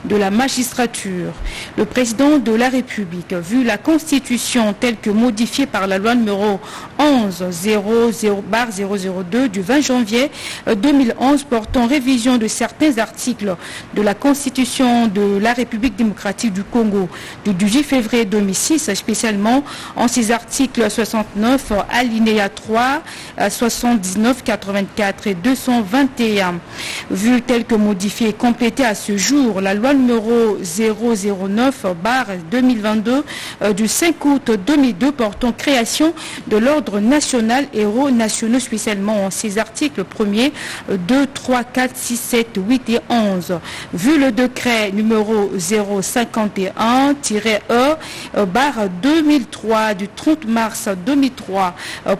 de la magistrature. Le président de la République, vu la Constitution telle que modifiée par la loi numéro 11-00/002 du 20 janvier 2011 portant révision de certains articles de la Constitution de la République démocratique du Congo du 18 février 2006, spécialement en ses articles 69, alinéa 3, 79, 84 et 221. Vu tel que modifié et complété à ce jour, la loi numéro 009/2022 du 5 août 2002 portant création de l'ordre national héros nationaux spécialement en ses articles 1er, 2, 3, 4, 6, 7, 8 et 11. Vu le décret numéro 051-E/2003 du 30 mars 2003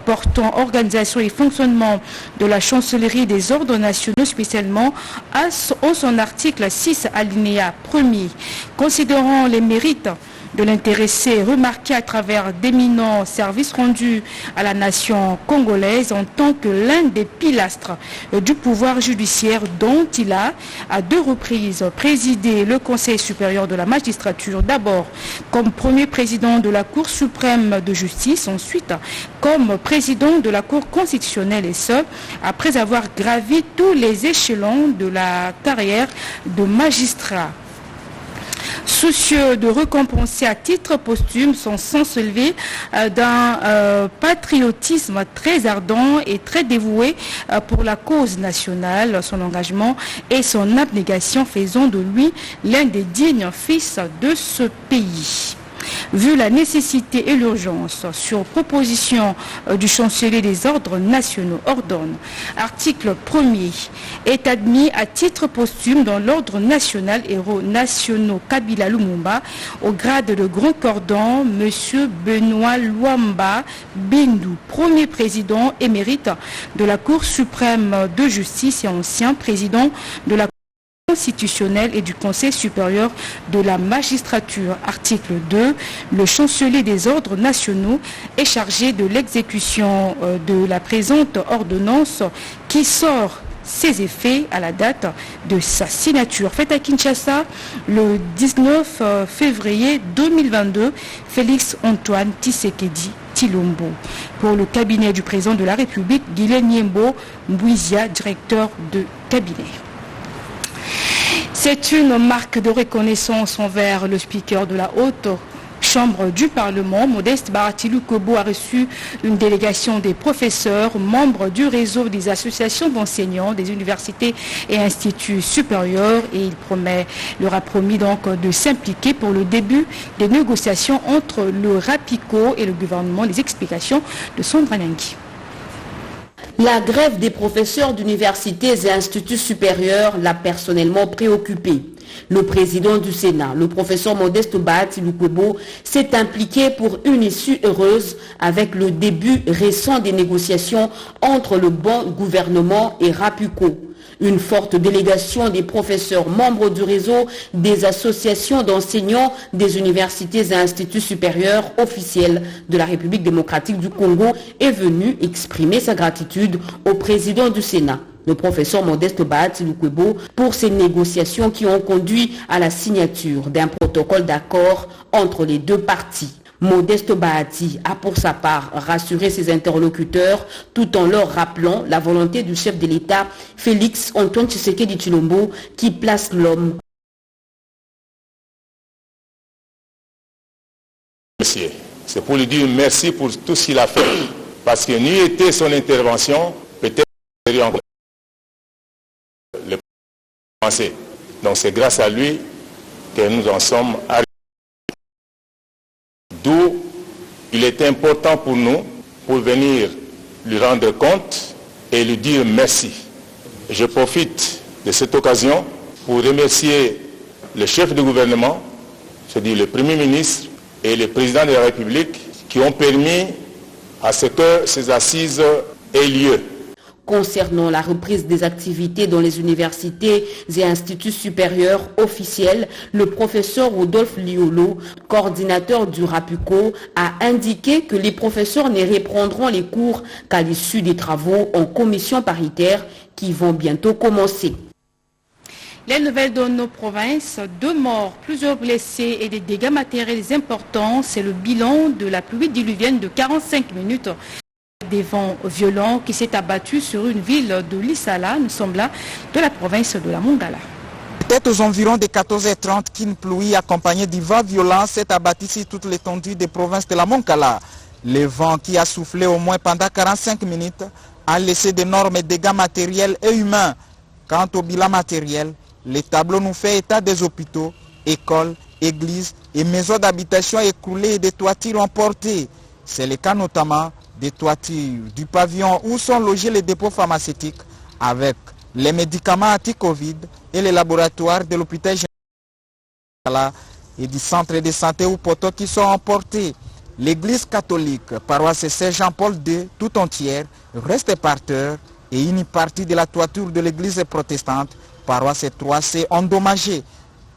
portant organisation et fonctionnement de la chancellerie des ordres nationaux spécialement en son article 6 alinéa 1er, considérant les mérites de l'intéressé remarqué à travers d'éminents services rendus à la nation congolaise en tant que l'un des pilastres du pouvoir judiciaire dont il a à 2 reprises présidé le Conseil supérieur de la magistrature, d'abord comme premier président de la Cour suprême de justice, ensuite comme président de la Cour constitutionnelle, et ce, après avoir gravi tous les échelons de la carrière de magistrat. Soucieux de récompenser à titre posthume son sens élevé d'un patriotisme très ardent et très dévoué pour la cause nationale, son engagement et son abnégation faisant de lui l'un des dignes fils de ce pays. Vu la nécessité et l'urgence, sur proposition du chancelier des ordres nationaux, ordonne, article 1er, est admis à titre posthume dans l'ordre national héros nationaux Kabila Lumumba au grade de grand cordon, M. Benoît Luamba Bindou, premier président émérite de la Cour suprême de justice et ancien président de la constitutionnel et du Conseil supérieur de la magistrature. Article 2. Le chancelier des ordres nationaux est chargé de l'exécution de la présente ordonnance qui sort ses effets à la date de sa signature. Faite à Kinshasa le 19 février 2022, Félix Antoine Tshisekedi Tshilombo. Pour le cabinet du président de la République, Guylaine Yembo Mbouizia, directeur de cabinet. C'est une marque de reconnaissance envers le speaker de la haute chambre du Parlement. Modeste Bahati Lukwebo a reçu une délégation des professeurs, membres du réseau des associations d'enseignants, des universités et instituts supérieurs, et il leur a promis donc de s'impliquer pour le début des négociations entre le RAPICO et le gouvernement. Les explications de Sandra Nyangui. La grève des professeurs d'universités et instituts supérieurs l'a personnellement préoccupé. Le président du Sénat, le professeur Modeste Bahati Lukwebo, s'est impliqué pour une issue heureuse avec le début récent des négociations entre le bon gouvernement et RAPICO. Une forte délégation des professeurs membres du réseau des associations d'enseignants des universités et instituts supérieurs officiels de la République démocratique du Congo est venue exprimer sa gratitude au président du Sénat, le professeur Modeste Bahati Lukwebo, pour ces négociations qui ont conduit à la signature d'un protocole d'accord entre les deux parties. Modeste Bahati a pour sa part rassuré ses interlocuteurs tout en leur rappelant la volonté du chef de l'État, Félix Antoine Tshisekedi Tshilombo, qui place l'homme. Monsieur, c'est pour lui dire merci pour tout ce qu'il a fait, parce que n'eût été son intervention, peut-être le passé. Donc c'est grâce à lui que nous en sommes arrivés. D'où il est important pour nous, pour venir lui rendre compte et lui dire merci. Je profite de cette occasion pour remercier le chef de gouvernement, c'est-à-dire le Premier ministre et le président de la République, qui ont permis à ce que ces assises aient lieu. Concernant la reprise des activités dans les universités et instituts supérieurs officiels, le professeur Rodolphe Liolo, coordinateur du RAPICO, a indiqué que les professeurs ne reprendront les cours qu'à l'issue des travaux en commission paritaire qui vont bientôt commencer. Les nouvelles de nos provinces, 2 morts, plusieurs blessés et des dégâts matériels importants. C'est le bilan de la pluie diluvienne de 45 minutes. Des vents violents qui s'est abattu sur une ville de Lissala, nous sommes là, de la province de la Mongala. Peut-être aux environs de 14h30 qu'une pluie accompagnée du vent violent s'est abattue sur toute l'étendue des provinces de la Mongala. Le vent qui a soufflé au moins pendant 45 minutes a laissé d'énormes dégâts matériels et humains. Quant au bilan matériel, les tableaux nous fait état des hôpitaux, écoles, églises et maisons d'habitation écroulées et des toitures emportées. C'est le cas notamment des toitures du pavillon où sont logés les dépôts pharmaceutiques avec les médicaments anti-Covid et les laboratoires de l'hôpital général et du centre de santé ou poteaux qui sont emportés. L'église catholique, paroisse Saint-Jean-Paul II, tout entière, reste par terre et une partie de la toiture de l'église protestante, paroisse 3C, endommagée.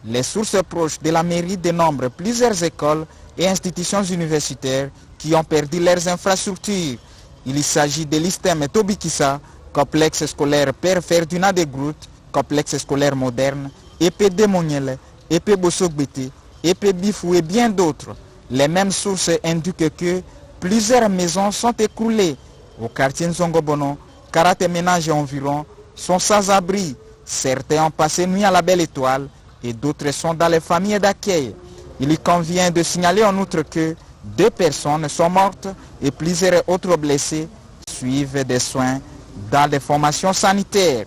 Les sources proches de la mairie dénombrent plusieurs écoles et institutions universitaires qui ont perdu leurs infrastructures. Il s'agit de l'ISTEM Tobikissa, complexe scolaire Père Ferdinand de Groot, complexe scolaire moderne, EPD Moniele, EP Bossogbete, EP Bifou et bien d'autres. Les mêmes sources indiquent que plusieurs maisons sont écroulées. Au quartier Nzongobono, 40 ménages environ sont sans abri. Certains ont passé nuit à la Belle Étoile et d'autres sont dans les familles d'accueil. Il convient de signaler en outre que 2 personnes sont mortes et plusieurs autres blessés suivent des soins dans des formations sanitaires.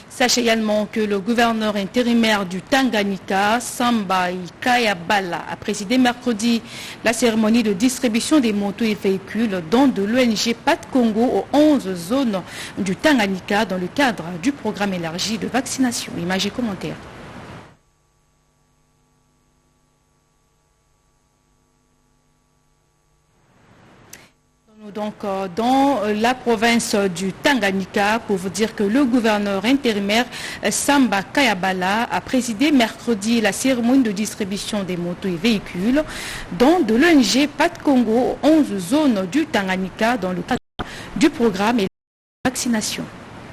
Sachez également que le gouverneur intérimaire du Tanganyika, Samba Kayabala, a présidé mercredi la cérémonie de distribution des motos et véhicules dont de l'ONG PAT Congo aux 11 zones du Tanganyika dans le cadre du programme élargi de vaccination. Images et commentaires. Donc dans la province du Tanganyika, pour vous dire que le gouverneur intérimaire Samba Kayabala a présidé mercredi la cérémonie de distribution des motos et véhicules dont de l'ONG PAT Congo aux 11 zones du Tanganyika dans le cadre du programme et de vaccination.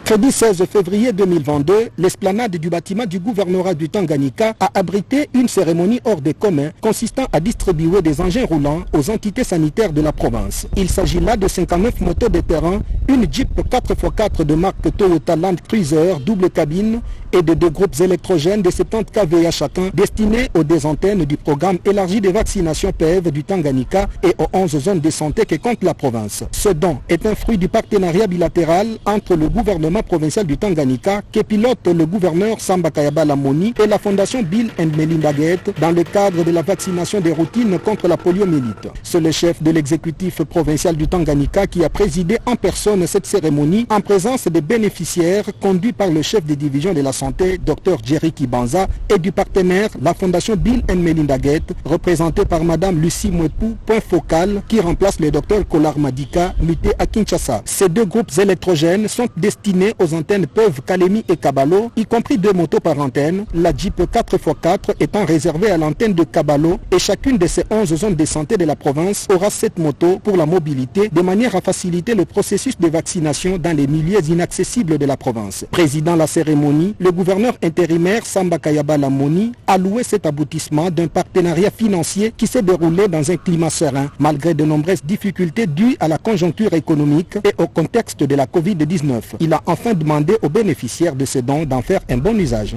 Jeudi 16 février 2022, l'esplanade du bâtiment du gouvernorat du Tanganyika a abrité une cérémonie hors des communs consistant à distribuer des engins roulants aux entités sanitaires de la province. Il s'agit là de 59 motos de terrain, une Jeep 4x4 de marque Toyota Land Cruiser double cabine et de 2 groupes électrogènes de 70 kVA chacun destinés aux 2 antennes du programme élargi de vaccination PEV du Tanganyika et aux 11 zones de santé que compte la province. Ce don est un fruit du partenariat bilatéral entre le gouvernement provincial du Tanganyika que pilote le gouverneur Samba Kayabala Moni et la fondation Bill and Melinda Gates dans le cadre de la vaccination des routines contre la poliomyélite. C'est le chef de l'exécutif provincial du Tanganyika qui a présidé en personne cette cérémonie en présence des bénéficiaires conduits par le chef de division de la santé, Dr Jerry Kibanza, et du partenaire, la fondation Bill and Melinda Gates, représentée par Madame Lucie Mwepu, point focal, qui remplace le Dr Kolar Madika, muté à Kinshasa. Ces 2 groupes électrogènes sont destinés aux antennes PEV Kalemi et Kabalo, y compris 2 motos par antenne, la Jeep 4x4 étant réservée à l'antenne de Kabalo, et chacune de ces 11 zones de santé de la province aura 7 motos pour la mobilité, de manière à faciliter le processus de vaccination dans les milieux inaccessibles de la province. Président la cérémonie, le gouverneur intérimaire Samba Kayabala Moni a loué cet aboutissement d'un partenariat financier qui s'est déroulé dans un climat serein, malgré de nombreuses difficultés dues à la conjoncture économique et au contexte de la Covid-19. Il a enfin demandé aux bénéficiaires de ces dons d'en faire un bon usage.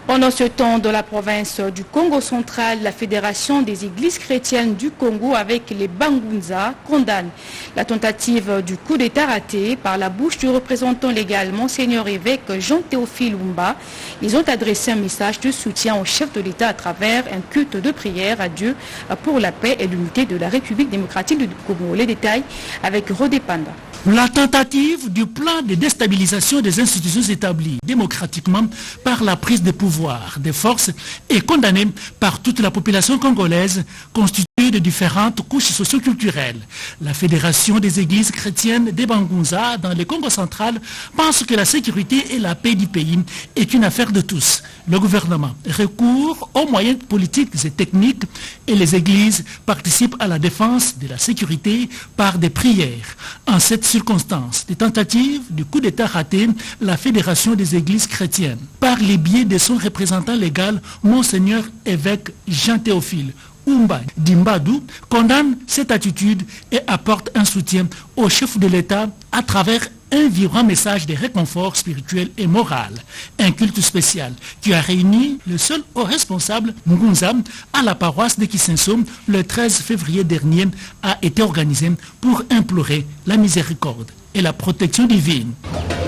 Pendant ce temps, dans la province du Congo central, la Fédération des églises chrétiennes du Congo avec les Bangunza condamne la tentative du coup d'État raté par la bouche du représentant légal Monseigneur évêque Jean-Théophile Oumba. Ils ont adressé un message de soutien au chef de l'État à travers un culte de prière à Dieu pour la paix et l'unité de la République démocratique du Congo. Les détails avec Rodé Panda. La tentative du plan de déstabilisation des institutions établies démocratiquement par la prise de pouvoir des forces est condamnée par toute la population congolaise constituée accueil de différentes couches socioculturelles. La Fédération des églises chrétiennes des Bangunza dans le Congo central pense que la sécurité et la paix du pays est une affaire de tous. Le gouvernement recourt aux moyens politiques et techniques et les églises participent à la défense de la sécurité par des prières. En cette circonstance, des tentatives du coup d'État raté, la Fédération des églises chrétiennes, par les biais de son représentant légal, Monseigneur évêque Jean-Théophile Oumba Dimbadou, condamne cette attitude et apporte un soutien au chef de l'État à travers un vibrant message de réconfort spirituel et moral. Un culte spécial qui a réuni le seul haut responsable Ngunza à la paroisse de Kisenso le 13 février dernier a été organisé pour implorer la miséricorde et la protection divine.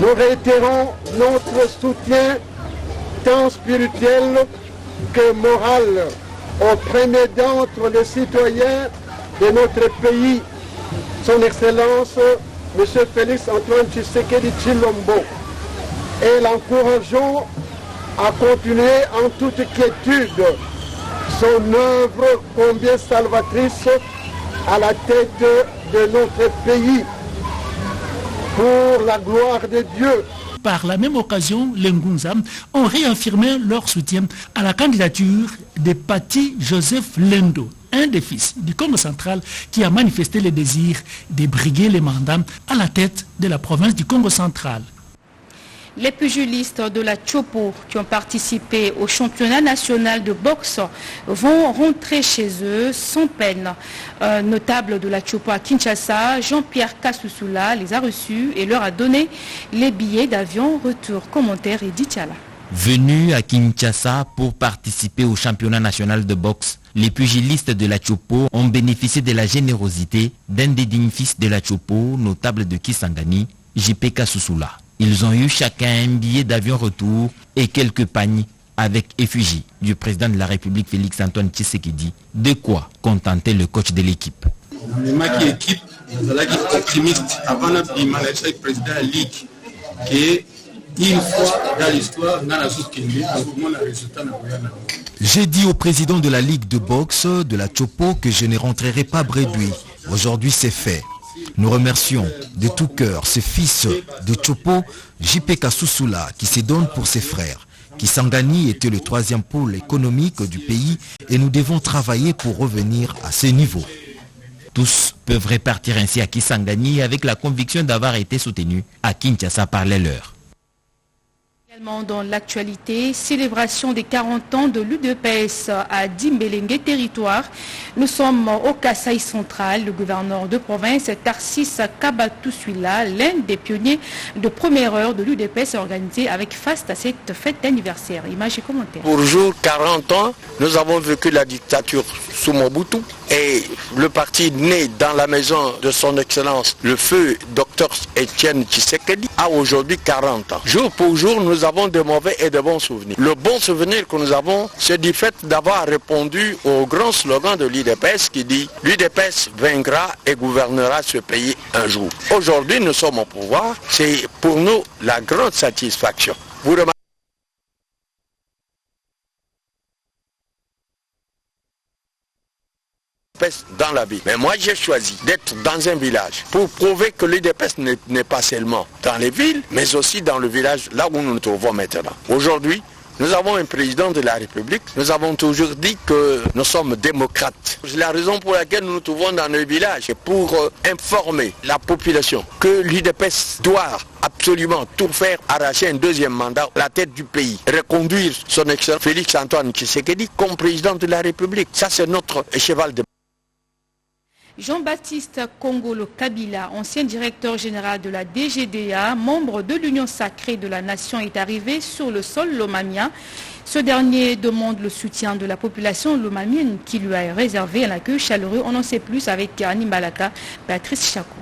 Nous réitérons notre soutien tant spirituel que moral au premier d'entre les citoyens de notre pays, son Excellence M. Félix Antoine Tshisekedi Tshilombo, et l'encourageons à continuer en toute quiétude son œuvre combien salvatrice à la tête de notre pays pour la gloire de Dieu. Par la même occasion, les Ngunza ont réaffirmé leur soutien à la candidature de Pati Joseph Lendo, un des fils du Congo central qui a manifesté le désir de briguer les mandats à la tête de la province du Congo central. Les pugilistes de la Chopo qui ont participé au championnat national de boxe vont rentrer chez eux sans peine. Un notable de la Chopo à Kinshasa, Jean-Pierre Kassoussoula, les a reçus et leur a donné les billets d'avion retour. Commentaire Edith Chala. Venus à Kinshasa pour participer au championnat national de boxe, les pugilistes de la Chopo ont bénéficié de la générosité d'un des dignes fils de la Chopo, notable de Kisangani, JP Kassoussoula. Ils ont eu chacun un billet d'avion retour et quelques pagnes avec effigie du président de la République Félix Antoine Tshisekedi. De quoi contenter le coach de l'équipe. J'ai dit au président de la Ligue de boxe de la Chopo que je ne rentrerai pas bredouille. Aujourd'hui c'est fait. Nous remercions de tout cœur ce fils de Chopo, JP Kassoussoula, qui se donne pour ses frères. Kisangani était le 3e pôle économique du pays et nous devons travailler pour revenir à ce niveau. Tous peuvent repartir ainsi à Kisangani avec la conviction d'avoir été soutenus à Kinshasa par les leurs. Dans l'actualité, célébration des 40 ans de l'UDPS à Dimbélengue territoire. Nous sommes au Kasaï central. Le gouverneur de province, Tarsis Kabatousuila, l'un des pionniers de première heure de l'UDPS organisé avec faste à cette fête d'anniversaire. Images et commentaires. Pour jour 40 ans, nous avons vécu la dictature sous Mobutu et le parti né dans la maison de son excellence, le feu Dr Etienne Tshisekedi, a aujourd'hui 40 ans. Jour pour jour, nous avons de mauvais et de bons souvenirs. Le bon souvenir que nous avons, c'est du fait d'avoir répondu au grand slogan de l'UDPS qui dit « L'UDPS vaincra et gouvernera ce pays un jour ». Aujourd'hui, nous sommes au pouvoir. C'est pour nous la grande satisfaction. Vous remarquez dans la vie. Mais moi j'ai choisi d'être dans un village pour prouver que l'UDPS n'est pas seulement dans les villes, mais aussi dans le village là où nous nous trouvons maintenant. Aujourd'hui, nous avons un président de la République. Nous avons toujours dit que nous sommes démocrates. C'est la raison pour laquelle nous nous trouvons dans le village. C'est pour informer la population que l'UDPS doit absolument tout faire, arracher un deuxième mandat à la tête du pays, reconduire son excellence Félix Antoine Tshisekedi comme président de la République. Ça c'est notre cheval de... Jean-Baptiste Kongolo Kabila, ancien directeur général de la DGDA, membre de l'Union sacrée de la nation, est arrivé sur le sol lomamien. Ce dernier demande le soutien de la population lomamienne qui lui a réservé un accueil chaleureux. On en sait plus avec Annie Malaka, Patrice Chakou.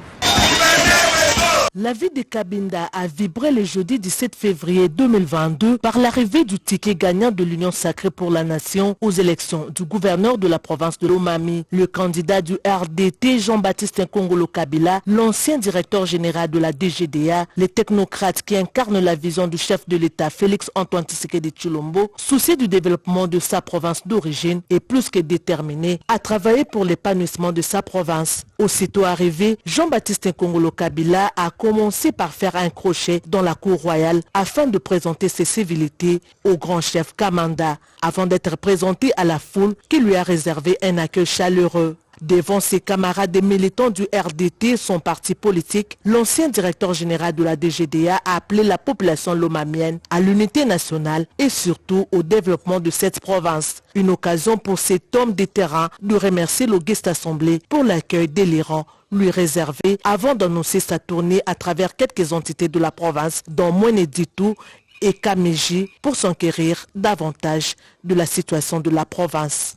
La ville de Cabinda a vibré le jeudi 17 février 2022 par l'arrivée du ticket gagnant de l'Union sacrée pour la nation aux élections du gouverneur de la province de Lomami. Le candidat du RDT, Jean-Baptiste Nkongolo Kabila, l'ancien directeur général de la DGDA, les technocrates qui incarnent la vision du chef de l'État Félix Antoine Tshisekedi Tshilombo, soucié du développement de sa province d'origine et plus que déterminé à travailler pour l'épanouissement de sa province. Aussitôt arrivé, Jean-Baptiste Nkongolo Kabila a commencé par faire un crochet dans la cour royale afin de présenter ses civilités au grand chef Kamanda, avant d'être présenté à la foule qui lui a réservé un accueil chaleureux. Devant ses camarades et militants du RDT, son parti politique, l'ancien directeur général de la DGDA a appelé la population lomamienne à l'unité nationale et surtout au développement de cette province. Une occasion pour cet homme de terrain de remercier l'Auguste Assemblée pour l'accueil délirant lui réservé avant d'annoncer sa tournée à travers quelques entités de la province, dont Mweneditu et Kameji, pour s'enquérir davantage de la situation de la province.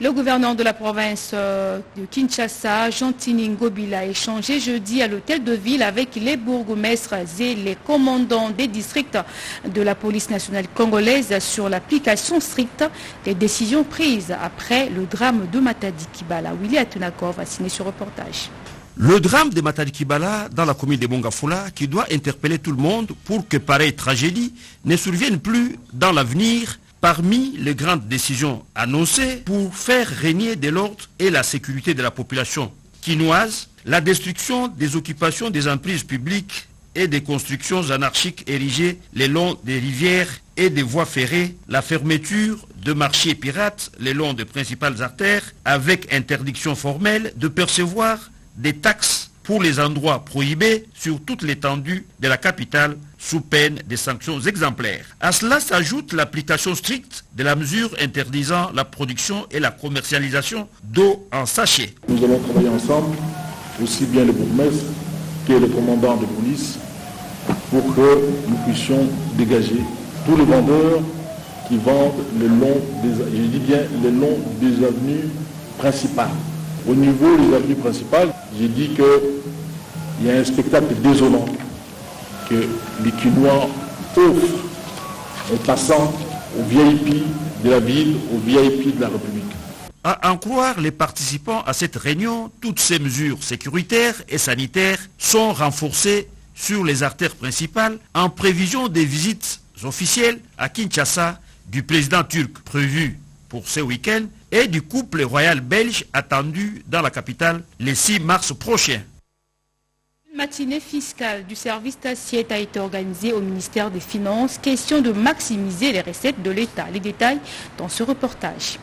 Le gouverneur de la province de Kinshasa, Jean-Tini Ngobila, a échangé jeudi à l'hôtel de ville avec les bourgmestres et les commandants des districts de la police nationale congolaise sur l'application stricte des décisions prises après le drame de Matadi Kibala. Willy Atunakov a signé ce reportage. Le drame de Matadi Kibala dans la commune de Mongafula qui doit interpeller tout le monde pour que pareille tragédie ne survienne plus dans l'avenir. Parmi les grandes décisions annoncées pour faire régner de l'ordre et la sécurité de la population quinoise, la destruction des occupations des emprises publiques et des constructions anarchiques érigées le long des rivières et des voies ferrées, la fermeture de marchés pirates le long des principales artères avec interdiction formelle de percevoir des taxes pour les endroits prohibés sur toute l'étendue de la capitale sous peine de sanctions exemplaires. À cela s'ajoute l'application stricte de la mesure interdisant la production et la commercialisation d'eau en sachet. Nous allons travailler ensemble, aussi bien le bourgmestre que le commandant de police, pour que nous puissions dégager tous les vendeurs qui vendent le long des avenues principales. Au niveau des avenues principales, j'ai dit qu'il y a un spectacle désolant que les Quinois offrent aux passants, aux VIP de la ville, aux VIP de la République. À en croire les participants à cette réunion, toutes ces mesures sécuritaires et sanitaires sont renforcées sur les artères principales en prévision des visites officielles à Kinshasa du président turc prévu pour ce week-end et du couple royal belge attendu dans la capitale le 6 mars prochain. Une matinée fiscale du service d'assiette a été organisée au ministère des Finances. Question de maximiser les recettes de l'État. Les détails dans ce reportage.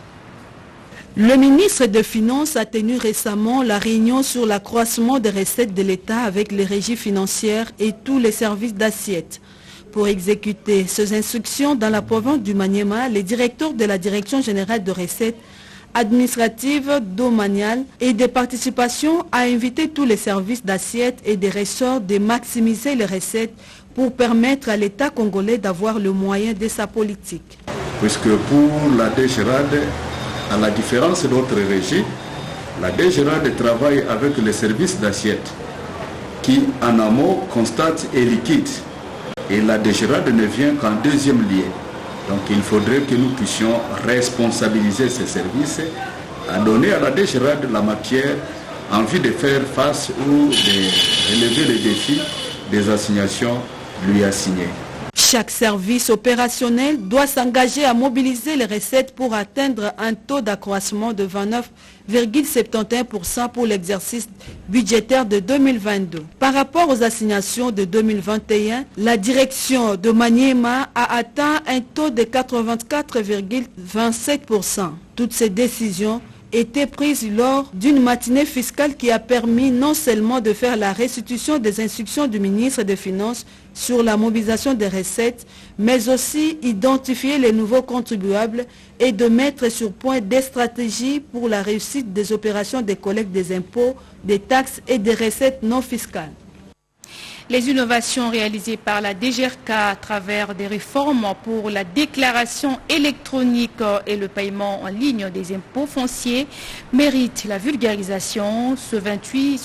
Le ministre des Finances a tenu récemment la réunion sur l'accroissement des recettes de l'État avec les régies financières et tous les services d'assiette. Pour exécuter ces instructions dans la province du Maniema, les directeurs de la Direction générale de recettes administratives, domaniales et des participations a invité tous les services d'assiette et des ressorts de maximiser les recettes pour permettre à l'État congolais d'avoir le moyen de sa politique. Puisque pour la DGRAD, à la différence d'autres régies, la DGRAD travaille avec les services d'assiette qui en amont constatent et liquident. Et la DGRAD ne vient qu'en deuxième lieu. Donc il faudrait que nous puissions responsabiliser ces services, à donner à la DGRAD la matière en vue de faire face ou de relever les défis des assignations lui assignées. Chaque service opérationnel doit s'engager à mobiliser les recettes pour atteindre un taux d'accroissement de 29,71% pour l'exercice budgétaire de 2022. Par rapport aux assignations de 2021, la direction de Maniema a atteint un taux de 84,27%. Toutes ces décisions étaient prises lors d'une matinée fiscale qui a permis non seulement de faire la restitution des instructions du ministre des Finances sur la mobilisation des recettes, mais aussi identifier les nouveaux contribuables et de mettre sur point des stratégies pour la réussite des opérations de collecte des impôts, des taxes et des recettes non fiscales. Les innovations réalisées par la DGRK à travers des réformes pour la déclaration électronique et le paiement en ligne des impôts fonciers méritent la vulgarisation. Ce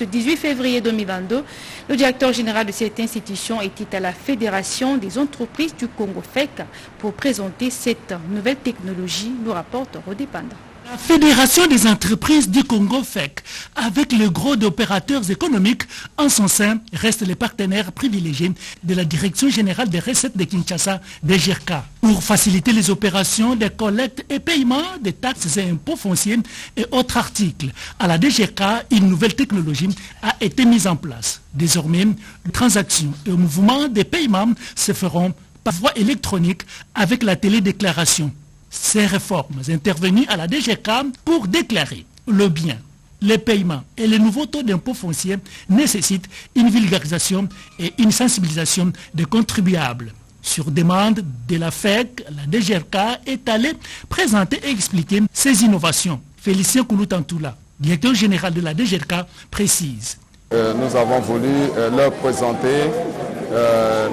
18 février 2022, le directeur général de cette institution était à la Fédération des entreprises du Congo FEC pour présenter cette nouvelle technologie, nous rapporte Rodé Panda. La Fédération des entreprises du Congo FEC, avec le gros d'opérateurs économiques en son sein, restent les partenaires privilégiés de la Direction générale des recettes de Kinshasa, DGRK, pour faciliter les opérations de collecte et paiement des taxes et impôts fonciers et autres articles. À la DGRK, une nouvelle technologie a été mise en place. Désormais, les transactions et le mouvement des paiements se feront par voie électronique avec la télédéclaration. Ces réformes intervenues à la DGRK pour déclarer le bien, les paiements et les nouveaux taux d'impôt foncier nécessitent une vulgarisation et une sensibilisation des contribuables. Sur demande de la FEC, la DGRK est allée présenter et expliquer ces innovations. Félicien Kouloutantoula, directeur général de la DGRK, précise. Nous avons voulu leur présenter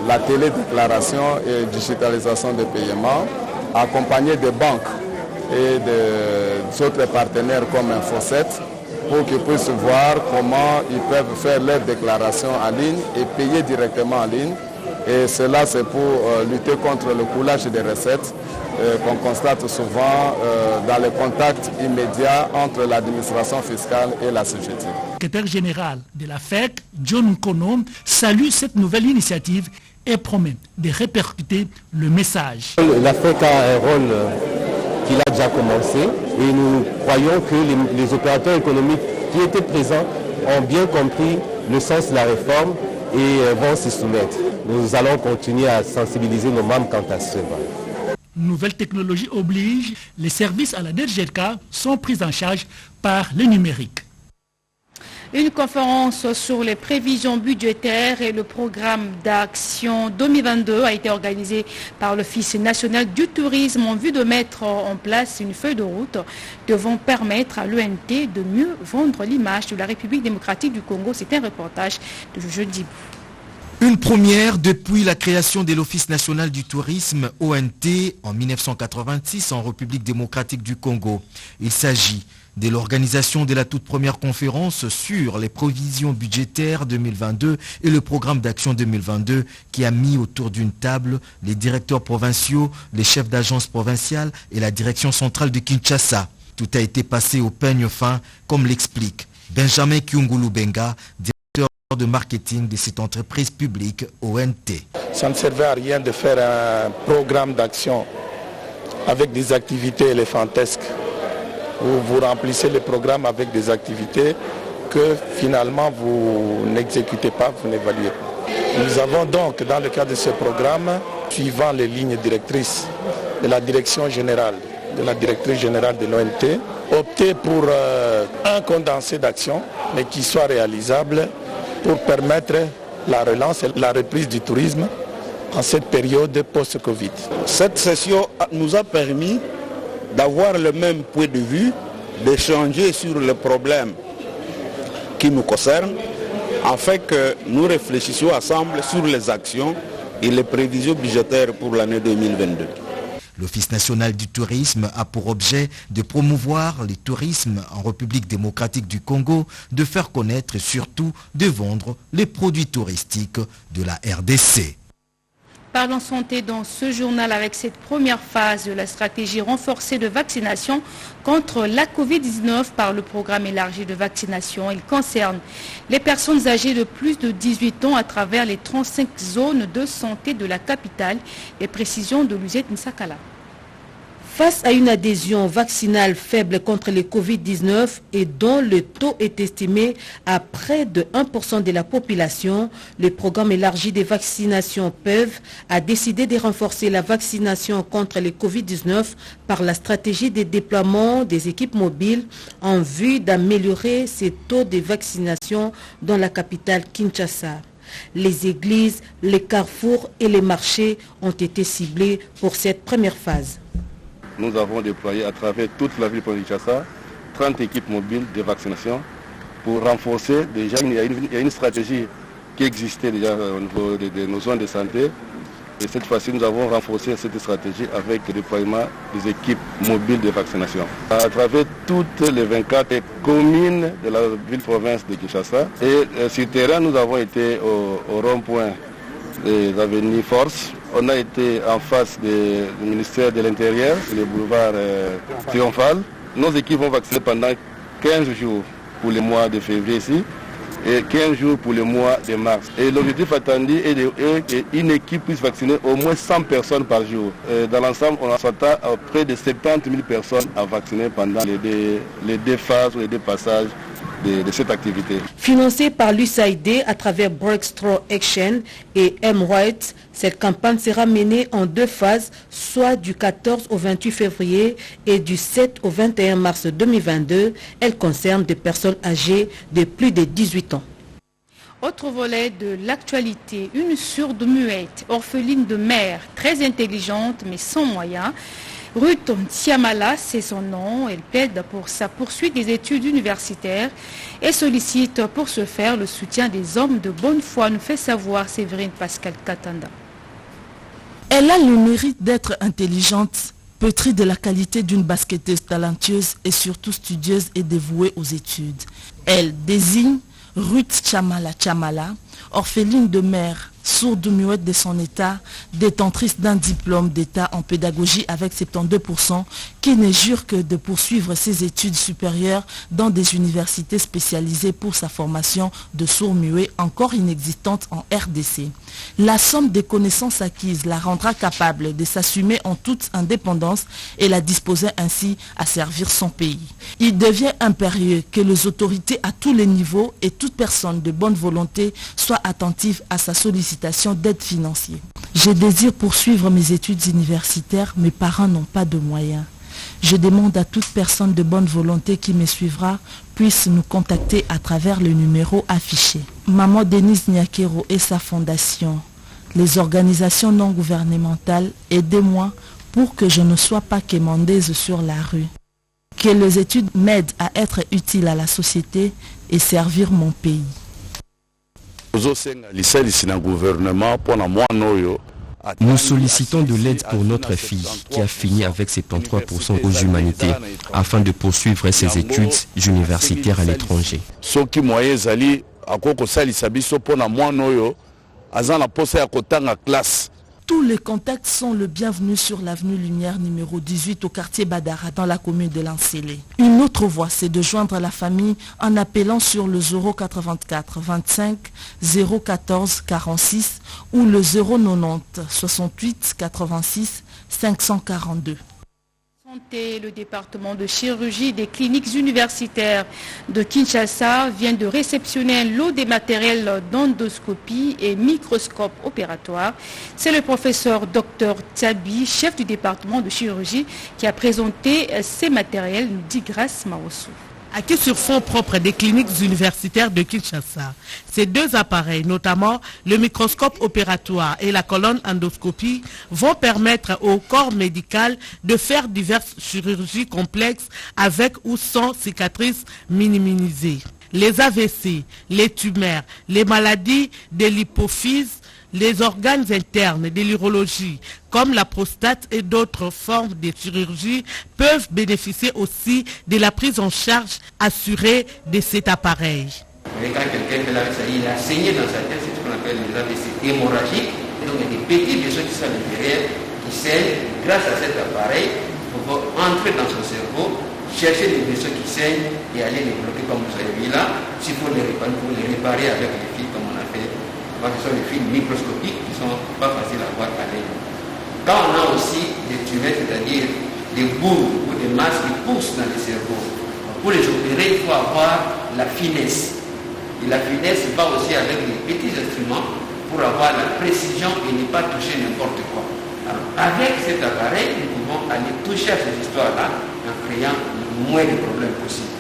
la télédéclaration et digitalisation des paiements, accompagné des banques et d'autres partenaires comme Info7 pour qu'ils puissent voir comment ils peuvent faire leur déclaration en ligne et payer directement en ligne. Et cela, c'est pour lutter contre le coulage des recettes qu'on constate souvent dans les contacts immédiats entre l'administration fiscale et la CGT. Le secrétaire général de la FEC, John Nkono, salue cette nouvelle initiative et promet de répercuter le message. La FEC a un rôle qu'il a déjà commencé et nous croyons que les opérateurs économiques qui étaient présents ont bien compris le sens de la réforme et vont s'y soumettre. Nous allons continuer à sensibiliser nos membres quant à cela. Nouvelle technologie oblige, les services à la DGRK sont pris en charge par le numérique. Une conférence sur les prévisions budgétaires et le programme d'action 2022 a été organisée par l'Office national du tourisme en vue de mettre en place une feuille de route devant permettre à l'ONT de mieux vendre l'image de la République démocratique du Congo. C'est un reportage de Jojo Dibou. Une première depuis la création de l'Office national du tourisme, ONT, en 1986 en République démocratique du Congo. Il s'agit de l'organisation de la toute première conférence sur les provisions budgétaires 2022 et le programme d'action 2022 qui a mis autour d'une table les directeurs provinciaux, les chefs d'agences provinciales et la direction centrale de Kinshasa. Tout a été passé au peigne fin, comme l'explique Benjamin Kyungulu Benga, directeur de marketing de cette entreprise publique ONT. Ça ne servait à rien de faire un programme d'action avec des activités éléphantesques. Vous remplissez le programme avec des activités que finalement vous n'exécutez pas, vous n'évaluez pas. Nous avons donc, dans le cadre de ce programme, suivant les lignes directrices de la direction générale, de la directrice générale de l'ONT, opté pour un condensé d'action, mais qui soit réalisable pour permettre la relance et la reprise du tourisme en cette période post-Covid. Cette session nous a permis d'avoir le même point de vue, d'échanger sur les problèmes qui nous concernent, afin que nous réfléchissions ensemble sur les actions et les prévisions budgétaires pour l'année 2022. L'Office national du tourisme a pour objet de promouvoir le tourisme en République démocratique du Congo, de faire connaître et surtout de vendre les produits touristiques de la RDC. Parlons santé dans ce journal avec cette première phase de la stratégie renforcée de vaccination contre la Covid-19 par le programme élargi de vaccination. Il concerne les personnes âgées de plus de 18 ans à travers les 35 zones de santé de la capitale. Les précisions de Luzette Nsakala. Face à une adhésion vaccinale faible contre le Covid-19 et dont le taux est estimé à près de 1% de la population, le programme élargi des vaccinations PEV a décidé de renforcer la vaccination contre le Covid-19 par la stratégie de déploiement des équipes mobiles en vue d'améliorer ces taux de vaccination dans la capitale Kinshasa. Les églises, les carrefours et les marchés ont été ciblés pour cette première phase. Nous avons déployé à travers toute la ville de Kinshasa 30 équipes mobiles de vaccination pour renforcer. Déjà, il y a une stratégie qui existait déjà au niveau de nos zones de santé. Et cette fois-ci, nous avons renforcé cette stratégie avec le déploiement des équipes mobiles de vaccination. À travers toutes les 24 communes de la ville-province de Kinshasa. Et sur le terrain, nous avons été au rond-point des avenues Force. On a été en face du ministère de l'Intérieur, le boulevard Triomphal. Nos équipes vont vacciner pendant 15 jours pour le mois de février ici et 15 jours pour le mois de mars. Et l'objectif attendu est qu'une équipe puisse vacciner au moins 100 personnes par jour. Dans l'ensemble, on s'attend à près de 70 000 personnes à vacciner pendant les deux phases ou les deux passages de cette activité. Financée par l'USAID à travers Breakthrough Action et M-Right, cette campagne sera menée en 2 phases, soit du 14 au 28 février et du 7 au 21 mars 2022. Elle concerne des personnes âgées de plus de 18 ans. Autre volet de l'actualité, une sourde muette, orpheline de mère, très intelligente mais sans moyens. Ruth Ntiamala, c'est son nom. Elle plaide pour sa poursuite des études universitaires et sollicite pour ce faire le soutien des hommes de bonne foi, nous fait savoir Séverine Pascal Katanda. Elle a le mérite d'être intelligente, pétrie de la qualité d'une basketteuse talentueuse et surtout studieuse et dévouée aux études. Elle désigne Ruth Ntiamala, orpheline de mère, sourde muette de son état, détentrice d'un diplôme d'état en pédagogie avec 72%, qui ne jure que de poursuivre ses études supérieures dans des universités spécialisées pour sa formation de sourd-muet encore inexistante en RDC. La somme des connaissances acquises la rendra capable de s'assumer en toute indépendance et la disposer ainsi à servir son pays. Il devient impérieux que les autorités à tous les niveaux et toute personne de bonne volonté soient attentives à sa sollicitation d'aide financière. Je désire poursuivre mes études universitaires, mes parents n'ont pas de moyens. Je demande à toute personne de bonne volonté qui me suivra puisse nous contacter à travers le numéro affiché. Maman Denise Nyakero et sa fondation, les organisations non gouvernementales, aidez-moi pour que je ne sois pas quémandeuse sur la rue. Que les études m'aident à être utile à la société et servir mon pays. Nous sollicitons de l'aide pour notre fille qui a fini avec 73% aux humanités afin de poursuivre ses études universitaires à l'étranger. Tous les contacts sont le bienvenu sur l'avenue Lumière numéro 18 au quartier Badara dans la commune de Lancélé. Une autre voie, c'est de joindre la famille en appelant sur le 084 25 014 46 ou le 090 68 86 542. Le département de chirurgie des cliniques universitaires de Kinshasa vient de réceptionner un lot des matériels d'endoscopie et microscope opératoire. C'est le professeur Dr Tabi, chef du département de chirurgie, qui a présenté ces matériels, nous dit Grace Maossou. Acquis sur fonds propres des cliniques universitaires de Kinshasa. Ces 2 appareils, notamment le microscope opératoire et la colonne endoscopie, vont permettre au corps médical de faire diverses chirurgies complexes avec ou sans cicatrices minimisées. Les AVC, les tumeurs, les maladies de l'hypophyse, les organes internes de l'urologie, comme la prostate et d'autres formes de chirurgie, peuvent bénéficier aussi de la prise en charge assurée de cet appareil. Quand quelqu'un fait l'AVC, il a saigné dans sa tête, c'est ce qu'on appelle les AVC hémorragiques. Donc il y a des petits vaisseaux qui sont à l'intérieur, qui saignent. Grâce à cet appareil, on va entrer dans son cerveau, chercher les vaisseaux qui saignent et aller les bloquer comme vous avez vu là. S'il faut les réparer avec les fils comme on a fait. Ce sont les fils microscopiques qui ne sont pas faciles à voir à l'œil. Quand on a aussi des tumeurs, c'est-à-dire des boules ou des masses qui poussent dans le cerveau, pour les opérer, il faut avoir la finesse. Et la finesse va aussi avec les petits instruments pour avoir la précision et ne pas toucher n'importe quoi. Alors, avec cet appareil, nous pouvons aller toucher à ces histoires-là en créant le moins de problèmes possible.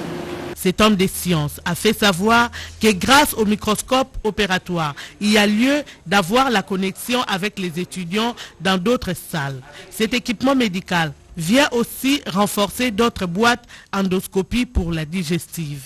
Cet homme des sciences a fait savoir que grâce au microscope opératoire, il y a lieu d'avoir la connexion avec les étudiants dans d'autres salles. Cet équipement médical vient aussi renforcer d'autres boîtes endoscopie pour la digestive.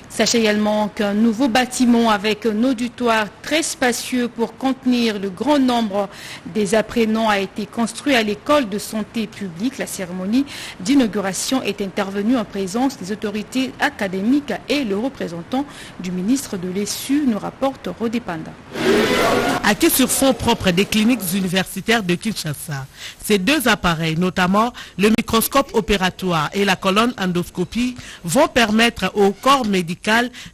Sachez également qu'un nouveau bâtiment avec un auditoire très spacieux pour contenir le grand nombre des apprenants a été construit à l'école de santé publique. La cérémonie d'inauguration est intervenue en présence des autorités académiques et le représentant du ministre de l'ESU, nous rapporte Rodé Panda. Acquis sur fonds propres des cliniques universitaires de Kinshasa, ces deux appareils, notamment le microscope opératoire et la colonne endoscopie, vont permettre au corps médical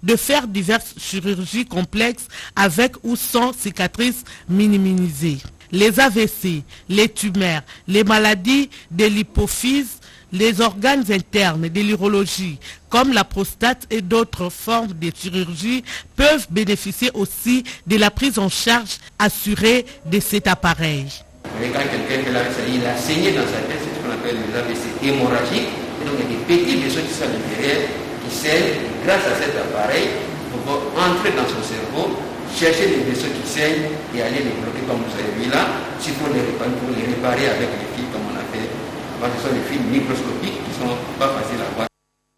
de faire diverses chirurgies complexes avec ou sans cicatrices minimisées. Les AVC, les tumeurs, les maladies de l'hypophyse, les organes internes de l'urologie, comme la prostate et d'autres formes de chirurgie, peuvent bénéficier aussi de la prise en charge assurée de cet appareil. Quand quelqu'un a saigné dans sa tête, c'est ce qu'on appelle les AVC hémorragiques. Et donc il y a des petits vaisseaux qui sont à l'intérieur, qui saignent. Grâce à cet appareil, on va entrer dans son cerveau, chercher les vaisseaux qui saignent et aller les bloquer comme vous avez vu là. Si pour les réparer avec les fils comme on a fait. Ce sont des fils microscopiques qui ne sont pas faciles à voir.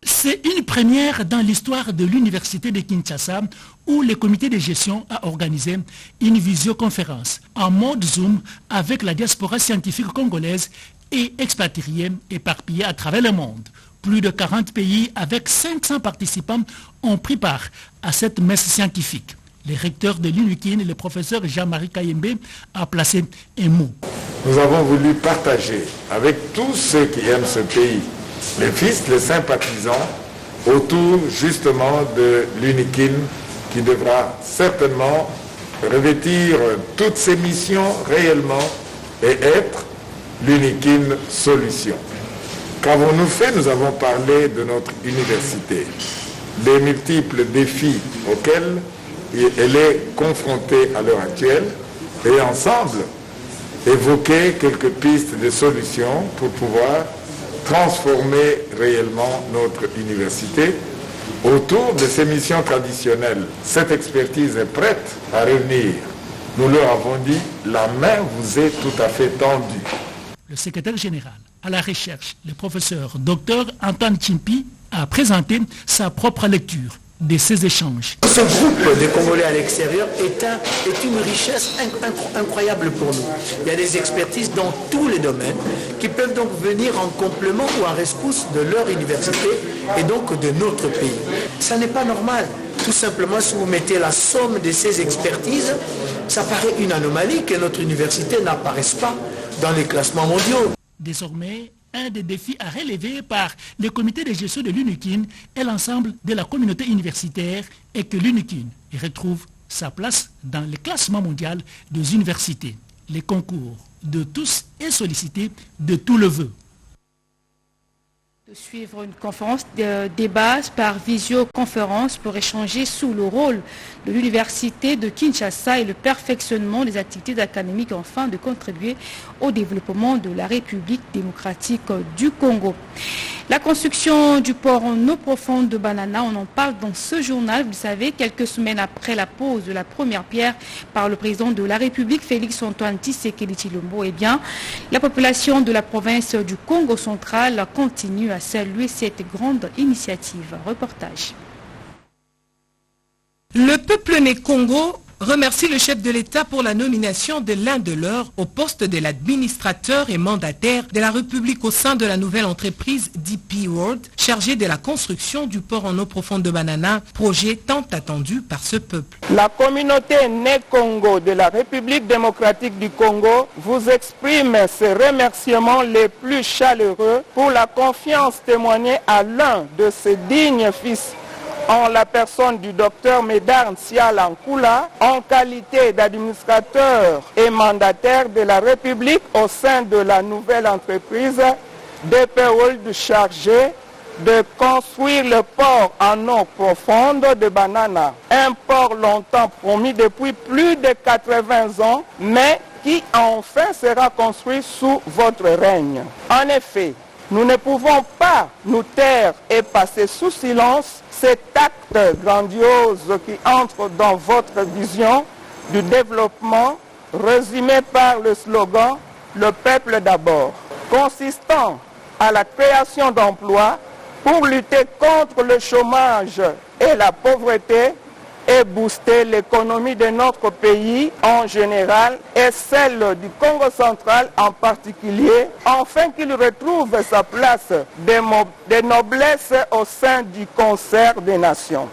C'est une première dans l'histoire de l'université de Kinshasa où le comité de gestion a organisé une visioconférence en mode Zoom avec la diaspora scientifique congolaise et expatriée éparpillée à travers le monde. Plus de 40 pays avec 500 participants ont pris part à cette messe scientifique. Le recteur de l'UNIKIN, le professeur Jean-Marie Kayembe, a placé un mot. Nous avons voulu partager avec tous ceux qui aiment ce pays, les fils, les sympathisants, autour justement de l'UNIKIN qui devra certainement revêtir toutes ses missions réellement et être l'UNIKIN solution. Qu'avons-nous fait? Nous avons parlé de notre université, des multiples défis auxquels elle est confrontée à l'heure actuelle et ensemble évoquer quelques pistes de solutions pour pouvoir transformer réellement notre université autour de ses missions traditionnelles. Cette expertise est prête à revenir. Nous leur avons dit, la main vous est tout à fait tendue. Le secrétaire général à la recherche, le professeur Dr Antoine Chimpi, a présenté sa propre lecture de ces échanges. Ce groupe de Congolais à l'extérieur est une richesse incroyable pour nous. Il y a des expertises dans tous les domaines qui peuvent donc venir en complément ou en rescousse de leur université et donc de notre pays. Ça n'est pas normal. Tout simplement, si vous mettez la somme de ces expertises, ça paraît une anomalie que notre université n'apparaisse pas dans les classements mondiaux. Désormais, un des défis à relever par le comité de gestion de l'UNIKIN et l'ensemble de la communauté universitaire est que l'UNIKIN retrouve sa place dans le classement mondial des universités. Les concours de tous est sollicité de tout le vœu. De suivre une conférence de débat par visioconférence pour échanger sous le rôle de l'université de Kinshasa et le perfectionnement des activités académiques afin de contribuer au développement de la République démocratique du Congo. La construction du port en eau profonde de Banana, on en parle dans ce journal. Vous savez, quelques semaines après la pose de la première pierre par le président de la République, Félix Antoine Tshisekedi Tshilombo, eh bien, la population de la province du Congo central continue à saluer cette grande initiative. Reportage. Le peuple né Congo remercie le chef de l'État pour la nomination de l'un de leurs au poste de l'administrateur et mandataire de la République au sein de la nouvelle entreprise DP World, chargée de la construction du port en eau profonde de Banana, projet tant attendu par ce peuple. La communauté né Congo de la République démocratique du Congo vous exprime ses remerciements les plus chaleureux pour la confiance témoignée à l'un de ses dignes fils en la personne du docteur Médard Nsiala-Nkula, en qualité d'administrateur et mandataire de la République au sein de la nouvelle entreprise DP World chargée de construire le port en eau profonde de Banana. Un port longtemps promis depuis plus de 80 ans, mais qui enfin sera construit sous votre règne. En effet, nous ne pouvons pas nous taire et passer sous silence cet acte grandiose qui entre dans votre vision du développement résumé par le slogan « Le peuple d'abord », consistant à la création d'emplois pour lutter contre le chômage et la pauvreté et booster l'économie de notre pays en général et celle du Congo central en particulier, afin qu'il retrouve sa place de noblesse au sein du concert des nations.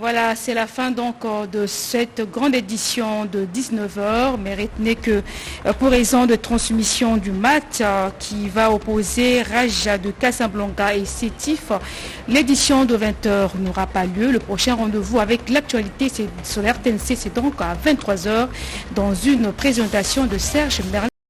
Voilà, c'est la fin donc de cette grande édition de 19h, mais retenez que pour raison de transmission du match qui va opposer Raja de Casablanca et Sétif, l'édition de 20h n'aura pas lieu. Le prochain rendez-vous avec l'actualité sur la RTNC, c'est donc à 23h dans une présentation de Serge Merlin.